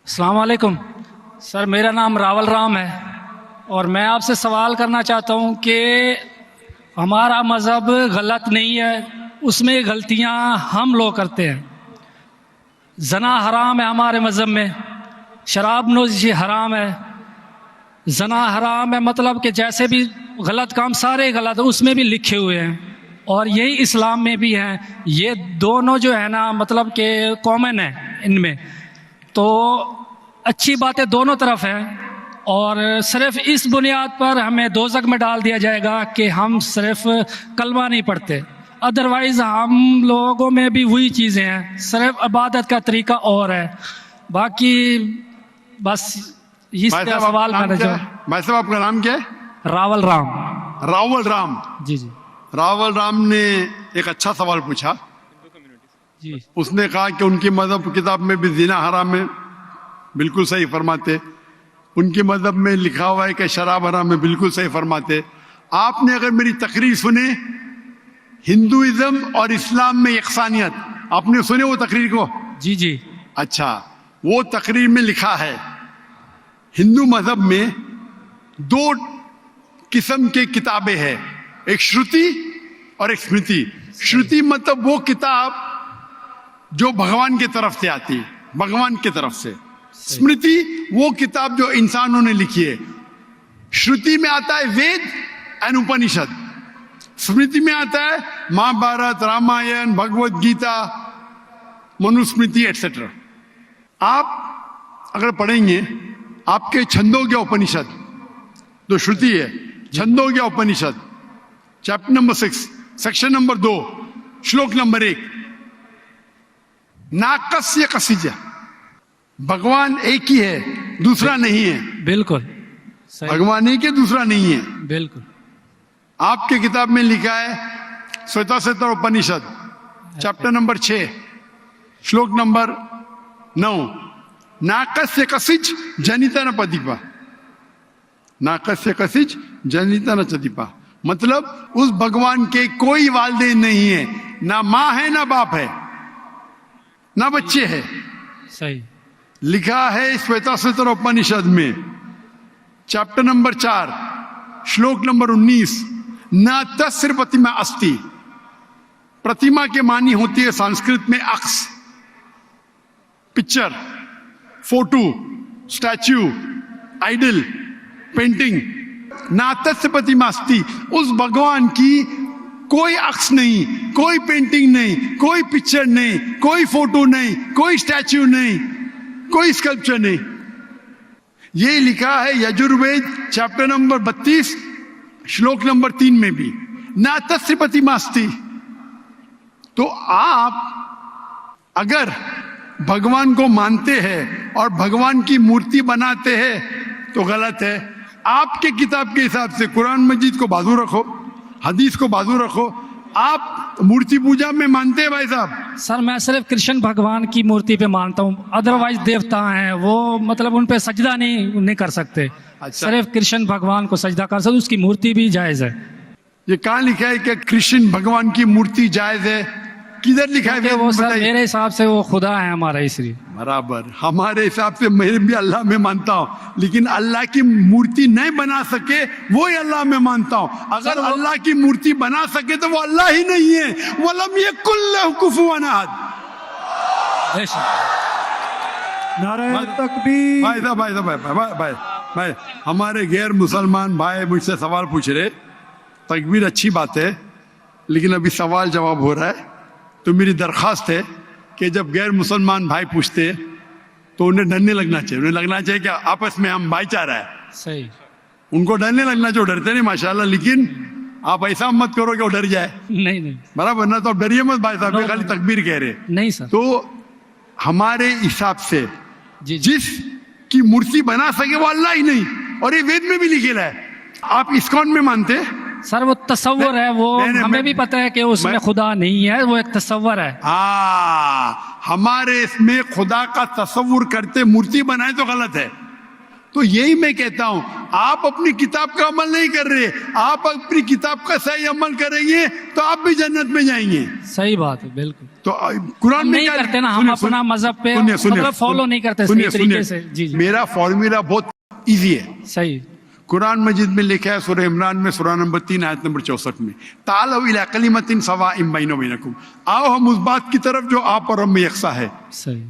अस्सलाम वालेकुम सर, मेरा नाम रावल राम है और मैं आपसे सवाल करना चाहता हूँ कि हमारा मज़हब गलत नहीं है, उसमें गलतियाँ हम लोग करते हैं। जना हराम है हमारे मज़हब में, शराब नोशी हराम है, जना हराम है, मतलब कि जैसे भी गलत काम सारे गलत उसमें भी लिखे हुए हैं और यही इस्लाम में भी हैं। ये दोनों जो है ना मतलब कि कॉमन है इनमें, तो अच्छी बातें दोनों तरफ हैं और सिर्फ इस बुनियाद पर हमें दोज़ख में डाल दिया जाएगा कि हम सिर्फ कलमा नहीं पढ़ते, अदरवाइज़ हम लोगों में भी वही चीज़ें हैं, सिर्फ इबादत का तरीका और है। बाकी बस इस सवाल मैंने जो। भाई साहब आपका नाम क्या है? रावल राम। रावल राम जी जी रावल राम ने एक अच्छा सवाल पूछा जी। उसने कहा कि उनकी मजहब किताब में भी जिना हराम है, बिल्कुल सही फरमाते। उनके मजहब में लिखा हुआ है कि शराब हराम है, बिल्कुल सही फरमाते। आपने अगर मेरी तकरीर सुने हिंदुइज्म और इस्लाम में यकसानियत, आपने सुने वो तकरीर को? जी जी। अच्छा, वो तकरीर में लिखा है हिंदू मजहब में दो किस्म के किताबें हैं, एक श्रुति और एक स्मृति। श्रुति मतलब वो किताब जो भगवान की तरफ से आती है, भगवान की तरफ से। स्मृति वो किताब जो इंसानों ने लिखी है। श्रुति में आता है वेद एंड उपनिषद, स्मृति में आता है महाभारत, रामायण, भगवत गीता, मनुस्मृति एटसेट्रा। आप अगर पढ़ेंगे आपके छंदोग्य उपनिषद जो श्रुति है, छंदोग्य उपनिषद चैप्टर नंबर 6 सेक्शन नंबर 2 श्लोक नंबर 1, नाकस्य कसिज, भगवान एक ही है, दूसरा नहीं है। बिल्कुल सही। भगवान एक है, दूसरा नहीं है। बिल्कुल। आपके किताब में लिखा है श्वेताश्वेतर उपनिषद चैप्टर नंबर 6 श्लोक नंबर 9, नाकस्य कसिच जनिता न पतिपा, नाकस्य कसिच जनिता न चतिपा, मतलब उस भगवान के कोई वालिदैन नहीं है, ना माँ है ना बाप है ना बच्चे है। सही। लिखा है श्वेताश्वेतर उपनिषद में चैप्टर नंबर 4 श्लोक नंबर 19, न तस्य प्रतिमा अस्ति, प्रतिमा के मानी होती है संस्कृत में अक्स, picture, photo, statue, idol, painting. ना तस्य प्रतिमा अस्ति, उस भगवान की कोई अक्स नहीं, कोई पेंटिंग नहीं, कोई पिक्चर नहीं, कोई फोटो नहीं, कोई स्टैच्यू नहीं, कोई स्कल्पचर नहीं। ये लिखा है यजुर्वेद चैप्टर नंबर 32 श्लोक नंबर 3 में भी, ना तस्य प्रतिमा अस्ति। तो आप अगर भगवान को मानते हैं और भगवान की मूर्ति बनाते हैं तो गलत है। आपके किताब के हिसाब से कुरान मजीद को बाजू रखो, हदीस को बाजू रखो। आप मूर्ति पूजा में मानते हैं भाई साहब? सर मैं सिर्फ कृष्ण भगवान की मूर्ति पे मानता हूँ, अदरवाइज देवता हैं वो मतलब उन पे सजदा नहीं कर सकते। अच्छा। सिर्फ कृष्ण भगवान को सजदा कर सकते, उसकी मूर्ति भी जायज है। ये कहाँ लिखा है कि कृष्ण भगवान की मूर्ति जायज है? किधर लिखा है? वो सर मेरे हिसाब से वो खुदा है हमारा, इसलिए। बराबर, हमारे हिसाब से मैं भी अल्लाह में मानता हूँ, लेकिन अल्लाह की मूर्ति नहीं बना सके वो ही अल्लाह में मानता हूँ। अगर अल्लाह की मूर्ति बना सके तो वो अल्लाह ही नहीं है। वलम यकुल लहु कुफुवन अहद। नारे तकबीर। भाई साहब भाई साहब भाई भाई भाई हमारे गैर मुसलमान भाई मुझसे सवाल पूछ रहे। तकबीर अच्छी बात है, लेकिन अभी सवाल जवाब हो रहा है, तो मेरी दरख्वास्त है कि जब गैर मुसलमान भाई पूछते तो उन्हें डरने लगना चाहिए। उन्हें लगना चाहिए कि आपस में हम भाईचारा है। सही। उनको डरने लगना चाहिए। डरते नहीं माशाल्लाह, लेकिन आप ऐसा मत करो कि वो डर जाए। नहीं नहीं बराबर ना? तो आप डरिए मत भाई साहब, ये खाली तकबीर कह रहे। नहीं सर। तो हमारे हिसाब से जी जी। जिस की मूर्ति बना सके वो अल्लाह ही नहीं, और ये वेद में भी लिखेला है। आप इस्कॉन में मानते हैं सर वो तस्वर है, वो हमें भी पता है कि उसमें खुदा नहीं है, वो एक तस्वर है। हमारे इसमें खुदा का तस्वुर करते मूर्ति बनाए तो गलत है। तो यही मैं कहता हूं, आप अपनी किताब का अमल नहीं कर रहे, आप अपनी किताब का सही अमल करेंगे तो आप भी जन्नत में जाएंगे। सही बात है, बिल्कुल। तो कुरान हम में नहीं क्या करते ना, हम सुनिए, अपना मजहब पे सुनिए, सुनिए, मतलब फॉलो नहीं करते सही सुनिए, तरीके सुनिए। से। जी जी मेरा फॉर्मूला बहुत इजी है। सही। कुरान मजीद में लिखा है सूरह इमरान में सूरह नंबर 3 आयत नंबर 64 में, तालौ इला कलिमतिन सवाइम बैना बैनकुम, आओ हम उस बात की तरफ जो आप और हम में यकसा है। सही।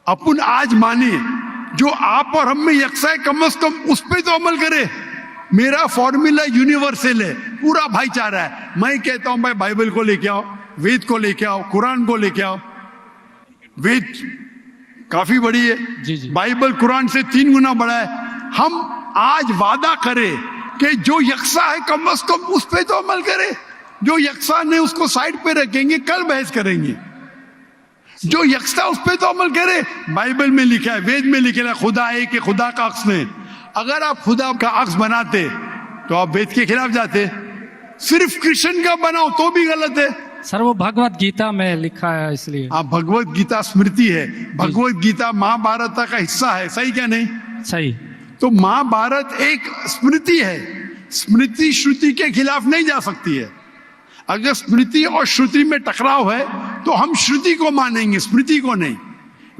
अपन आज माने जो आप और हम में यकसा है, कम से कम उस पर तो अमल करे। मेरा फॉर्मूला यूनिवर्सल है, पूरा भाईचारा है। मैं कहता हूं भाई बाइबल को लेके आओ, वेद को लेके आओ, कुरान को लेके आओ। वेद काफी बड़ी है, जी जी। बाइबल कुरान से 3 गुना बड़ा है। हम आज वादा करें कि जो यकसा है कम से कम उस पर तो अमल करे। जो यकसा नहीं उसको साइड पे रखेंगे, कल बहस करेंगे। जो यकसा उस पर तो अमल करे। बाइबल में लिखा है, वेद में लिखा है, खुदा है कि खुदा का अक्स नहीं। अगर आप खुदा का अक्स बनाते तो आप वेद के खिलाफ जाते। सिर्फ कृष्ण का बनाओ तो भी गलत है। सर वो भगवत गीता में लिखा है इसलिए। आप भगवत गीता स्मृति है, भगवत गीता महाभारत का हिस्सा है, सही क्या नहीं? सही। तो महाभारत एक स्मृति है, स्मृति श्रुति के खिलाफ नहीं जा सकती है। अगर स्मृति और श्रुति में टकराव है तो हम श्रुति को मानेंगे, स्मृति को नहीं।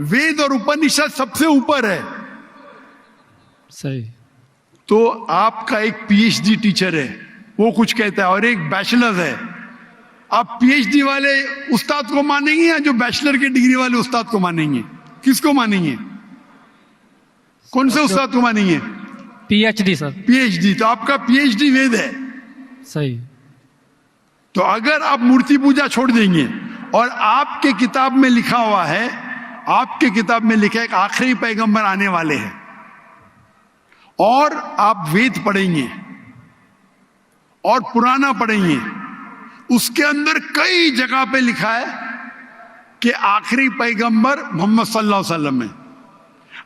वेद और उपनिषद सबसे ऊपर है। सही। तो आपका एक पीएचडी टीचर है, वो कुछ कहता है, और एक बैचलर है। आप पीएचडी वाले उस्ताद को मानेंगे या जो बैचलर की डिग्री वाले उस्ताद को मानेंगे? किसको मानेंगे? कौन से उस्ताद को मानेंगे? PhD sir. पीएचडी। तो आपका पीएचडी वेद है। सही। तो अगर आप मूर्ति पूजा छोड़ देंगे और आपके किताब में लिखा हुआ है, आपके किताब में लिखा है कि आखिरी पैगंबर आने वाले हैं, और आप वेद पढ़ेंगे और पुराना पढ़ेंगे, उसके अंदर कई जगह पे लिखा है कि आखिरी पैगंबर मोहम्मद सल्लल्लाहु अलैहि वसल्लम है।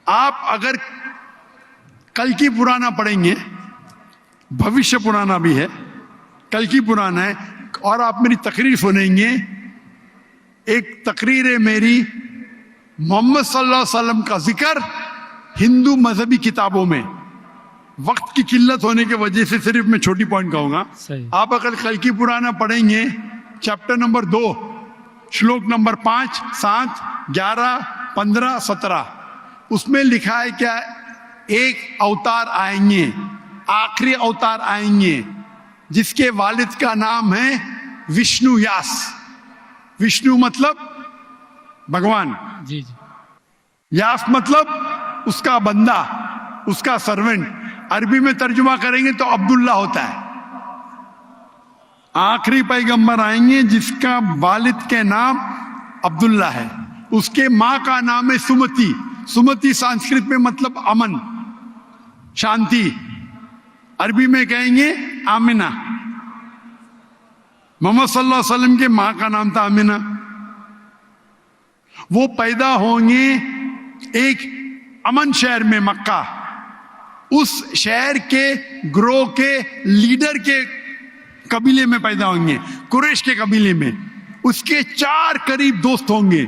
आप अगर कल की पुराना पढ़ेंगे, भविष्य पुराना भी है, कल की पुराना है, और आप मेरी तकरीर सुनेंगे। एक तकरीर है मेरी, मोहम्मद सल्लल्लाहु अलैहि वसल्लम का जिक्र हिंदू मजहबी किताबों में। वक्त की किल्लत होने की वजह से सिर्फ मैं छोटी पॉइंट कहूंगा। सही। आप अगर कल की पुराना पढ़ेंगे, चैप्टर नंबर 2, श्लोक नंबर 5, 7, 11, 15, 17, उसमें लिखा है क्या? एक अवतार आएंगे, आखिरी अवतार आएंगे, जिसके वालिद का नाम है विष्णु व्यास। विष्णु मतलब भगवान, जी जी। व्यास मतलब उसका बंदा, उसका सर्वेंट। अरबी में तर्जुमा करेंगे तो अब्दुल्ला होता है। आखिरी पैगंबर आएंगे जिसका वालिद के नाम अब्दुल्ला है, उसके माँ का नाम है सुमति। सुमति संस्कृत में मतलब अमन, शांति। अरबी में कहेंगे आमिना। मोहम्मद सल्लल्लाहु अलैहि वसल्लम के माँ का नाम था आमिना। वो पैदा होंगे एक अमन शहर में, मक्का। उस शहर के ग्रोह के लीडर के कबीले में पैदा होंगे, कुरैश के कबीले में। उसके 4 करीब दोस्त होंगे।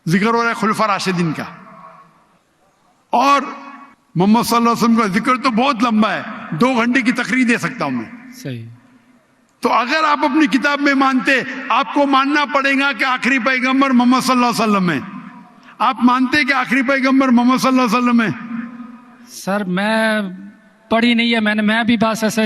जिक्र हो रहा है खुलफा राशिदीन का। और मोहम्मद सल्लल्लाहु अलैहि वसल्लम का जिक्र तो बहुत लंबा है, 2 घंटे की तकरीर दे सकता हूं मैं। सही। तो अगर आप अपनी किताब में मानते, आपको मानना पड़ेगा कि आखिरी पैगंबर मोहम्मद सल्लल्लाहु अलैहि वसल्लम है। आप मानते कि आखिरी पैगंबर मोहम्मद सल्लल्लाहु अलैहि वसल्लम है? सर मैं पढ़ी नहीं है, मैं भी बस ऐसे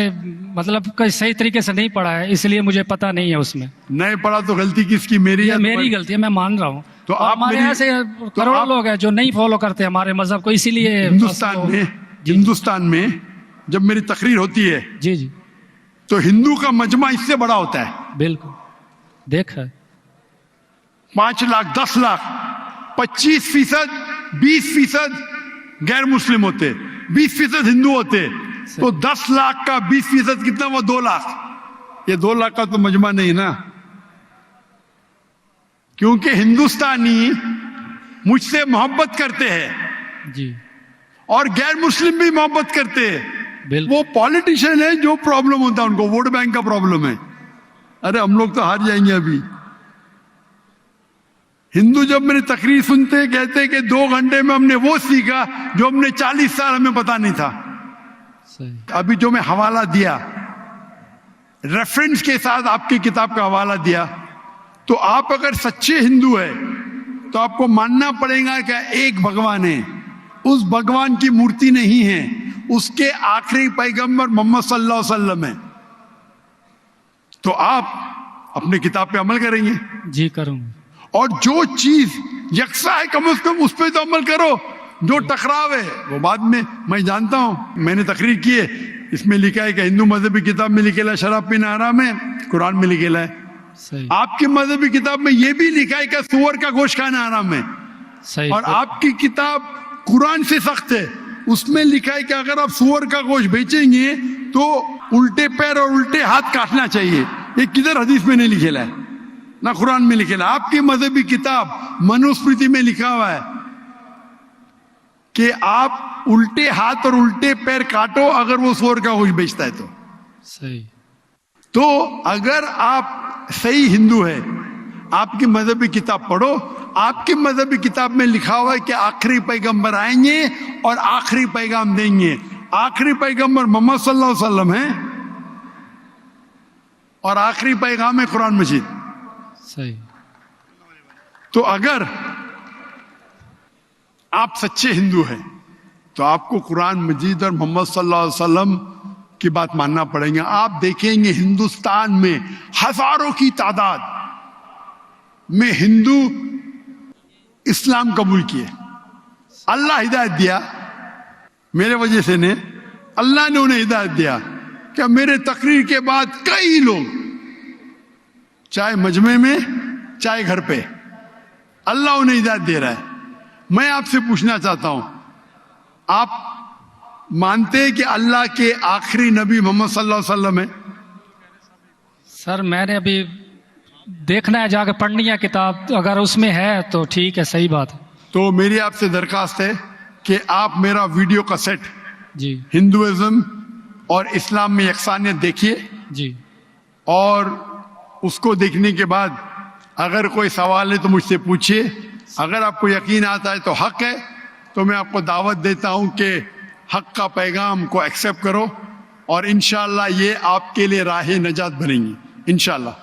मतलब कोई सही तरीके से नहीं पढ़ा है, इसलिए मुझे पता नहीं है उसमें। नहीं पढ़ा तो गलती किसकी? मेरी ये या मेरी गलती है, मैं मान रहा हूँ। तो और आप हमारे मेरी- ऐसे तो करोड़ों आप- लोग हैं जो नहीं फॉलो करते हमारे मजहब को, इसीलिए हिंदुस्तान में जब मेरी तकरीर होती है जी जी तो हिंदू का मजमा इससे बड़ा होता है। बिल्कुल देखा है। 5 लाख, 10 लाख, 25%, 20% गैर मुस्लिम होते, 20% हिंदू होते। तो 10 लाख का 20% कितना हुआ? 2 लाख। ये 2 लाख का तो मजमा नहीं ना, क्योंकि हिंदुस्तानी मुझसे मोहब्बत करते हैं जी और गैर मुस्लिम भी मोहब्बत करते हैं। बिल्कुल। वो पॉलिटिशियन है, जो प्रॉब्लम होता है उनको वोट बैंक का प्रॉब्लम है। अरे हम लोग तो हार जाएंगे अभी। हिंदू जब मेरी तकरीर सुनते कहते कि 2 घंटे में हमने वो सीखा जो हमने 40 साल हमें पता नहीं था। सही। अभी जो मैं हवाला दिया, रेफरेंस के साथ आपकी किताब का हवाला दिया, तो आप अगर सच्चे हिंदू है तो आपको मानना पड़ेगा कि एक भगवान है, उस भगवान की मूर्ति नहीं है, उसके आखिरी पैगंबर मोहम्मद सल्लल्लाहु अलैहि वसल्लम है। तो आप अपने किताब पे अमल करेंगे जी करूँगा। और जो चीज यकसा है कम से कम उस पर तो अमल करो। जो टकराव है वो बाद में, मैं जानता हूं, मैंने तकरीर की है, इसमें लिखा है कि हिंदू मजहबी किताब में लिखेला है शराब पीना हराम है, कुरान में लिखेला है। सही आपकी मजहबी किताब में यह भी लिखा है कि सुअर का गोश्त खाना हराम है। सही। और आपकी किताब कुरान से सख्त है, उसमें लिखा है कि अगर आप सुअर का गोश्त बेचेंगे तो उल्टे पैर और उल्टे हाथ काटना चाहिए। ये किधर हदीस में नहीं लिखेला है, ना कुरान में लिखेला। आपकी मजहबी किताब मनुस्मृति में लिखा हुआ है कि आप उल्टे हाथ और उल्टे पैर काटो अगर वो सुअर का गोश्त बेचता है तो। सही। तो अगर आप सही हिंदू है, आपकी मजहबी किताब पढ़ो। आपकी मजहबी किताब में लिखा हुआ है कि आखिरी पैगंबर आएंगे और आखिरी पैगाम देंगे। आखिरी पैगंबर मोहम्मद सल्लल्लाहु अलैहि वसल्लम है और आखिरी पैगाम है कुरान मजीद। सही। तो अगर आप सच्चे हिंदू हैं तो आपको कुरान मजीद और मोहम्मद सल्लल्लाहु अलैहि वसल्लम की बात मानना पड़ेगा। आप देखेंगे हिंदुस्तान में हजारों की तादाद में हिंदू इस्लाम कबूल किए। अल्लाह हिदायत दिया, मेरे वजह से ने, अल्लाह ने उन्हें हिदायत दिया कि मेरे तकरीर के बाद कई लोग, चाहे मजमे में चाहे घर पे, अल्लाह उन्हें हिदायत दे रहा है। मैं आपसे पूछना चाहता हूं, आप मानते हैं कि अल्लाह के आखिरी नबी मोहम्मद सल्लल्लाहु अलैहि वसल्लम है? सर मैंने अभी देखना है, जाकर पढ़नी है किताब, तो अगर उसमें है तो ठीक है, सही बात है। तो मेरी आपसे दरखास्त है कि आप मेरा वीडियो कैसेट जी हिंदुइज्म और इस्लाम में यकसानियत देखिए, जी। और उसको देखने के बाद अगर कोई सवाल है तो मुझसे पूछिए। अगर आपको यकीन आता है तो हक है, तो मैं आपको दावत देता हूं कि हक का पैगाम को एक्सेप्ट करो और इंशाअल्लाह ये आपके लिए राह नजात बनेंगी इंशाअल्लाह।